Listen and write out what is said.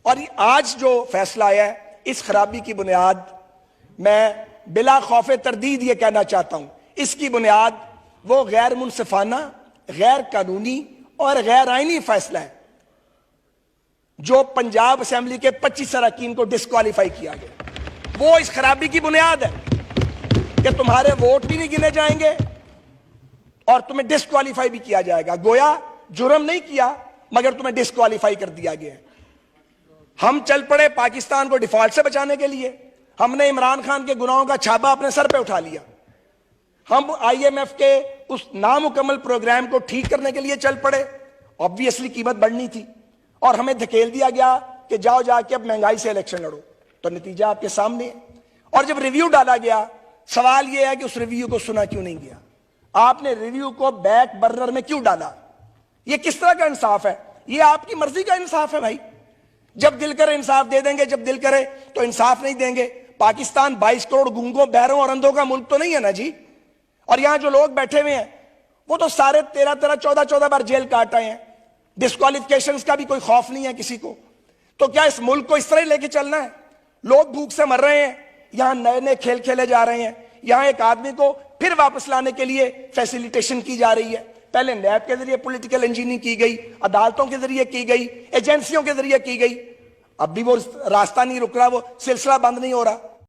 और आज जो फैसला आया है, इस खराबी की बुनियाद मैं बिला खौफे तरदीद ये कहना चाहता हूं, इसकी बुनियाद वो गैर मुनसिफाना, गैर कानूनी और गैर आईनी फैसला है जो पंजाब असेंबली के 25 अरकान को डिस्क्वालीफाई किया गया। वो इस खराबी की बुनियाद है कि तुम्हारे वोट भी नहीं गिने जाएंगे और तुम्हें डिस्क्वालीफाई भी किया जाएगा। गोया जुर्म नहीं किया मगर तुम्हें डिस्क्वालीफाई कर दिया गया। हम चल पड़े पाकिस्तान को डिफॉल्ट से बचाने के लिए। हमने इमरान खान के गुनाहों का छापा अपने सर पे उठा लिया। हम IMF के उस नामुकम्मल प्रोग्राम को ठीक करने के लिए चल पड़े। ऑब्वियसली कीमत बढ़नी थी और हमें धकेल दिया गया कि जाओ जाके अब महंगाई से इलेक्शन लड़ो। तो नतीजा आपके सामने है। और जब रिव्यू डाला गया, सवाल यह है कि उस रिव्यू को सुना क्यों नहीं गया? आपने रिव्यू को बैक बर्नर में क्यों डाला? यह किस तरह का इंसाफ है? यह आपकी मर्जी का इंसाफ है भाई। जब दिल करे इंसाफ दे देंगे, जब दिल करे तो इंसाफ नहीं देंगे। पाकिस्तान 22 करोड़ गूंगों, बहरों और अंधों का मुल्क तो नहीं है ना जी। और यहां जो लोग बैठे हुए हैं वो तो सारे 13 14 बार जेल काट आए हैं। डिस्क्वालिफिकेशन का भी कोई खौफ नहीं है किसी को। तो क्या इस मुल्क को इस तरह लेके चलना है? लोग भूख से मर रहे हैं, यहां नए नए खेल खेले जा रहे हैं। यहां एक आदमी को फिर वापस लाने के लिए फैसिलिटेशन की जा रही है। पहले नैब के जरिए पॉलिटिकल इंजीनियरिंग की गई, अदालतों के जरिए की गई, एजेंसियों के जरिए की गई। अब भी वो रास्ता नहीं रुक रहा, वो सिलसिला बंद नहीं हो रहा।